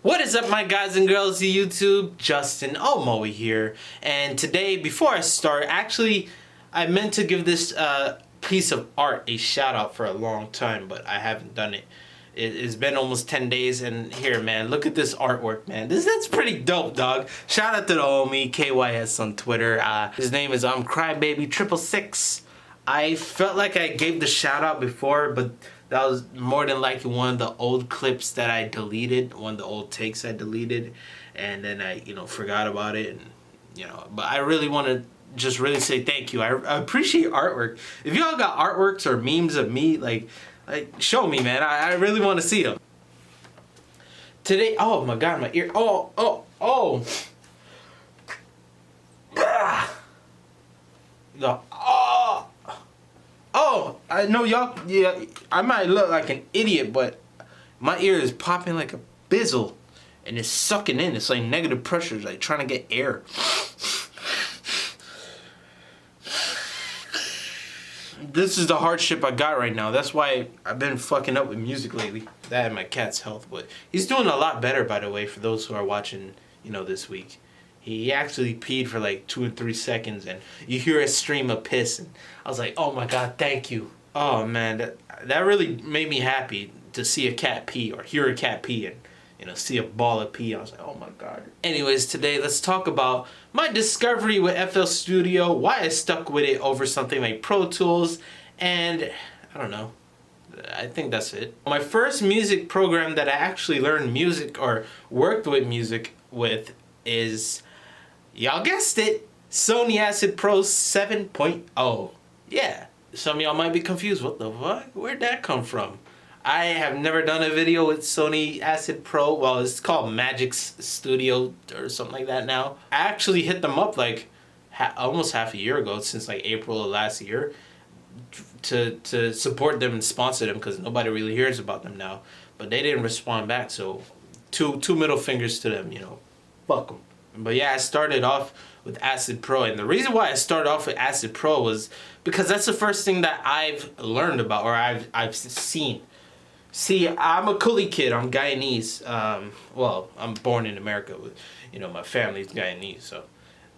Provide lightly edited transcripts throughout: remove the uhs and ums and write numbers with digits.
What is up, my guys and girls of YouTube? Justin Omo here, and today, before I start, actually I meant to give this piece of art a shout out for a long time, but I haven't done it. It's been almost 10 days, and here, man, look at this artwork, man. That's pretty dope, dog. Shout out to the homie KYS on Twitter. His name is Crybaby666. I felt like I gave the shout out before, but that was more than likely one of the old clips that I deleted, one of the old takes I deleted, and then I, forgot about it, and, but I really want to just really say thank you. I appreciate artwork. If y'all got artworks or memes of me, like show me, man. I really want to see them. Today, oh my God, my ear, oh. I know y'all, yeah, I might look like an idiot, but my ear is popping like a bizzle, and it's sucking in. It's like negative pressure, it's like trying to get air. This is the hardship I got right now. That's why I've been fucking up with music lately. That and my cat's health, but he's doing a lot better, by the way, for those who are watching, this week. He actually peed for like 2 or 3 seconds, and you hear a stream of piss, and I was like, oh my God, thank you. Oh man, that really made me happy to see a cat pee, or hear a cat pee, and see a ball of pee. I was like, oh my God. Anyways, today let's talk about my discovery with FL Studio, why I stuck with it over something like Pro Tools, and I don't know. I think that's it. My first music program that I actually learned music or worked with music with is, y'all guessed it, Sony Acid Pro 7.0. Yeah, some of y'all might be confused. What the fuck? Where'd that come from? I have never done a video with Sony Acid Pro. Well, it's called Magix Studio or something like that now. I actually hit them up like almost half a year ago, since like April of last year, to support them and sponsor them, because nobody really hears about them now. But they didn't respond back, so two middle fingers to them, fuck them. But yeah, I started off with Acid Pro, and the reason why I started off with Acid Pro was because that's the first thing that I've learned about, or I've seen. See, I'm a Kuli kid. I'm Guyanese. Well, I'm born in America. My family's Guyanese, so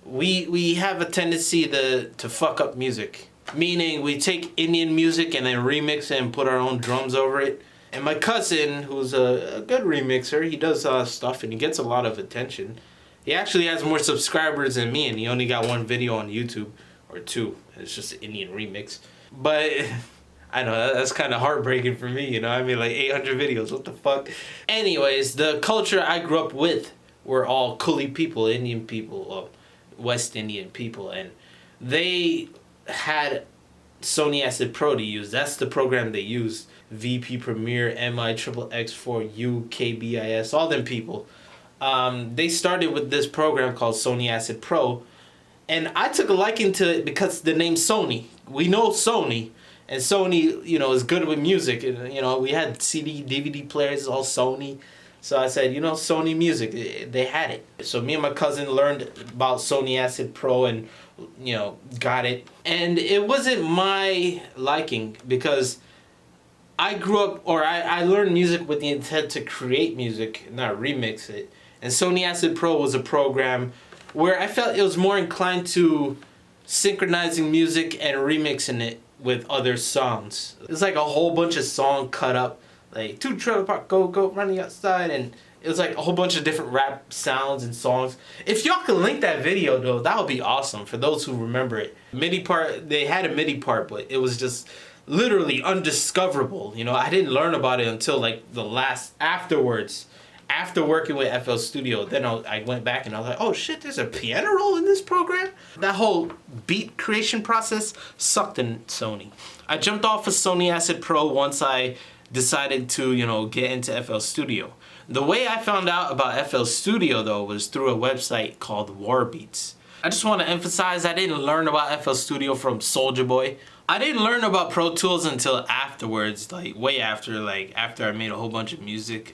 we have a tendency to fuck up music. Meaning, we take Indian music and then remix it and put our own drums over it. And my cousin, who's a good remixer, he does stuff and he gets a lot of attention. He actually has more subscribers than me, and he only got 1 video on YouTube, or 2. It's just an Indian remix. But I know that's kind of heartbreaking for me, I mean, like 800 videos, what the fuck? Anyways, the culture I grew up with were all Kuli people, Indian people, West Indian people, and they had Sony Acid Pro to use. That's the program they used. VP Premiere, MI XXX4U, KBIS, all them people. They started with this program called Sony Acid Pro, and I took a liking to it because the name Sony. We know Sony, and Sony, is good with music. And, we had CD, DVD players, all Sony. So I said, Sony music, they had it. So me and my cousin learned about Sony Acid Pro and, got it. And it wasn't my liking, because I grew up, or I learned music with the intent to create music, not remix it. And Sony Acid Pro was a program where I felt it was more inclined to synchronizing music and remixing it with other songs. It's like a whole bunch of songs cut up, like 2 trailer park, go, running outside, and it was like a whole bunch of different rap sounds and songs. If y'all can link that video though, that would be awesome for those who remember it. MIDI part, they had a MIDI part, but it was just literally undiscoverable. I didn't learn about it until like the last afterwards. After working with FL Studio, then I went back and I was like, oh shit, there's a piano roll in this program? That whole beat creation process sucked in Sony. I jumped off of Sony Acid Pro once I decided to, get into FL Studio. The way I found out about FL Studio though was through a website called Warbeats. I just want to emphasize I didn't learn about FL Studio from Soulja Boy. I didn't learn about Pro Tools until afterwards, like way after I made a whole bunch of music.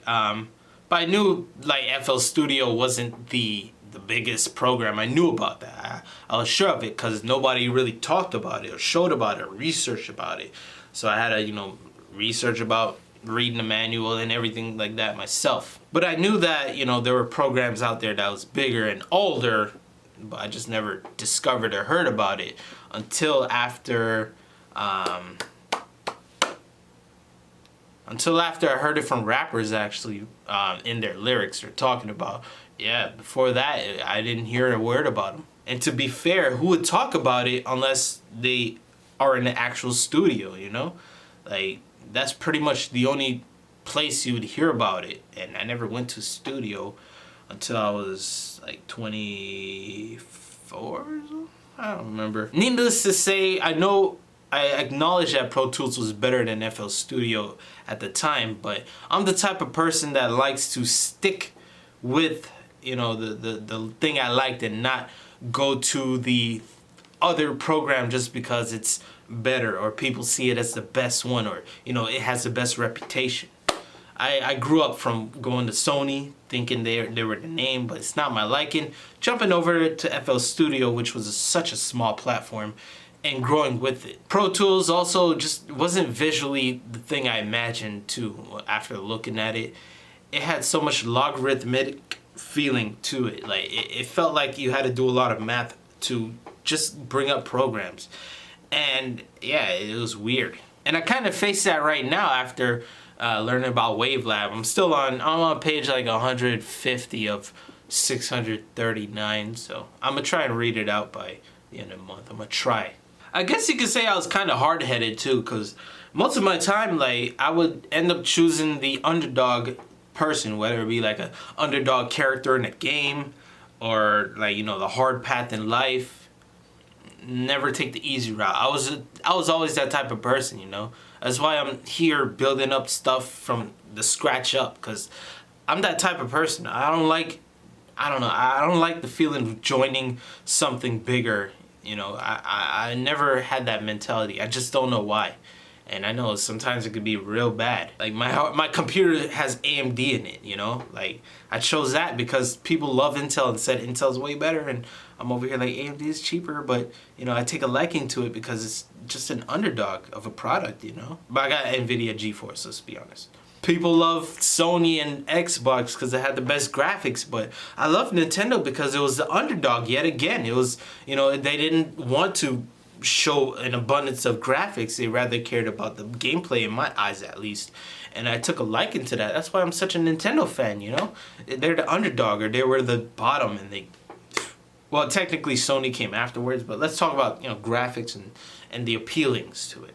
But I knew like FL Studio wasn't the biggest program. I knew about that. I was sure of it because nobody really talked about it or showed about it or researched about it. So I had to, research about reading the manual and everything like that myself. But I knew that, you know, there were programs out there that was bigger and older, but I just never discovered or heard about it until after I heard it from rappers actually in their lyrics. They're talking about, yeah, before that I didn't hear a word about them. And to be fair, who would talk about it unless they are in the actual studio, you know? Like, that's pretty much the only place you would hear about it. And I never went to a studio until I was like 24 or so. I don't remember. Needless to say, I acknowledge that Pro Tools was better than FL Studio at the time, but I'm the type of person that likes to stick with, you know, the thing I liked and not go to the other program just because it's better or people see it as the best one, or, you know, it has the best reputation. I grew up from going to Sony thinking they were the name, but it's not my liking. Jumping over to FL Studio, which was such a small platform, and growing with it. Pro Tools also just wasn't visually the thing I imagined too after looking at it. It had so much logarithmic feeling to it. Like, it felt like you had to do a lot of math to just bring up programs. And yeah, it was weird. And I kind of face that right now after learning about Wavelab. I'm on page like 150 of 639, so I'm gonna try and read it out by the end of the month. I'm gonna try. I guess you could say I was kind of hard-headed too, because most of my time, like, I would end up choosing the underdog person, whether it be like an underdog character in a game or, like, you know, the hard path in life. Never take the easy route. I was always that type of person, you know. That's why I'm here building up stuff from the scratch up, because I'm that type of person. I don't like the feeling of joining something bigger, you know. I never had that mentality. I just don't know why. And I know sometimes it could be real bad. Like, my computer has AMD in it, you know? Like, I chose that because people love Intel and said Intel's way better, and I'm over here like, AMD is cheaper, but, you know, I take a liking to it because it's just an underdog of a product, you know? But I got NVIDIA GeForce, let's be honest. People love Sony and Xbox because it had the best graphics, but I love Nintendo because it was the underdog yet again. It was, you know, they didn't want to show an abundance of graphics. They rather cared about the gameplay, in my eyes at least, and I took a liking to that. That's why I'm such a Nintendo fan, you know. They're the underdog, or they were the bottom, and well, technically Sony came afterwards, but let's talk about, you know, graphics and the appealings to it.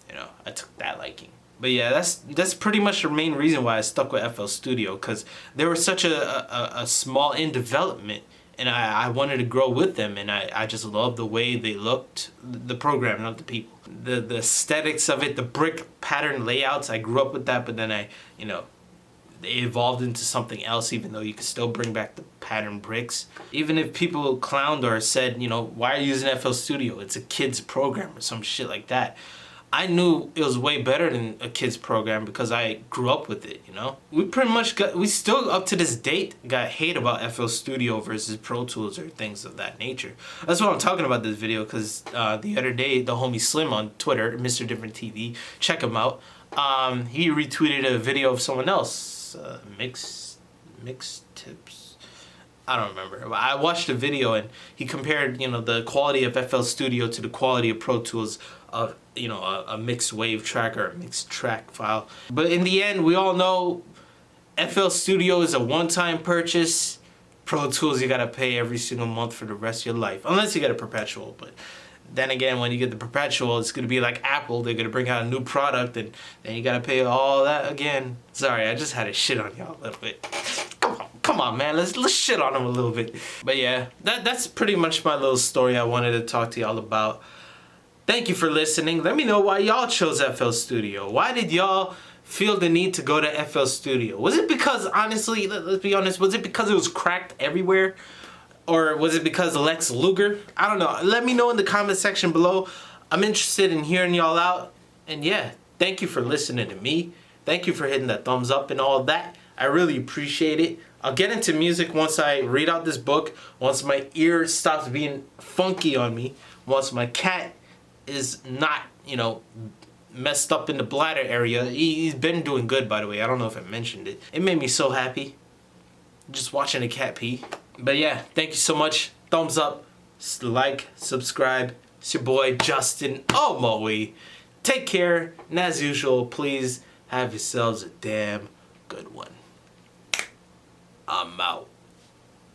You know, I took that liking. But yeah, that's pretty much the main reason why I stuck with FL Studio, because they were such a small in development, and I wanted to grow with them, and I just loved the way they looked, the program, not the people. The aesthetics of it, the brick pattern layouts, I grew up with that, but then it evolved into something else, even though you could still bring back the pattern bricks. Even if people clowned or said, you know, why are you using FL Studio? It's a kid's program or some shit like that. I knew it was way better than a kid's program because I grew up with it, you know? We still up to this date got hate about FL Studio versus Pro Tools or things of that nature. That's what I'm talking about this video, because the other day, the homie Slim on Twitter, Mr. Different TV, check him out. He retweeted a video of someone else, Mix Tips. I don't remember. I watched the video and he compared, you know, the quality of FL Studio to the quality of Pro Tools, you know, a mixed wave track or a mixed track file. But in the end, we all know FL Studio is a one-time purchase. Pro Tools, you gotta pay every single month for the rest of your life, unless you get a perpetual. But then again, when you get the perpetual, it's gonna be like Apple. They're gonna bring out a new product, and then you gotta pay all that again. Sorry, I just had to shit on y'all a little bit. Come on, man. Let's shit on them a little bit. But yeah, that's pretty much my little story I wanted to talk to y'all about. Thank you for listening. Let me know why y'all chose FL Studio. Why did y'all feel the need to go to FL Studio? Was it because, honestly, let's be honest, was it because it was cracked everywhere? Or was it because of Lex Luger? I don't know. Let me know in the comment section below. I'm interested in hearing y'all out. And yeah, thank you for listening to me. Thank you for hitting that thumbs up and all of that. I really appreciate it. I'll get into music once I read out this book, once my ear stops being funky on me, once my cat is not, you know, messed up in the bladder area. He's been doing good, by the way. I don't know if I mentioned it. It made me so happy just watching a cat pee. But yeah, thank you so much. Thumbs up, like, subscribe. It's your boy Justin Omoe. Take care, and as usual, please have yourselves a damn good one. I'm out.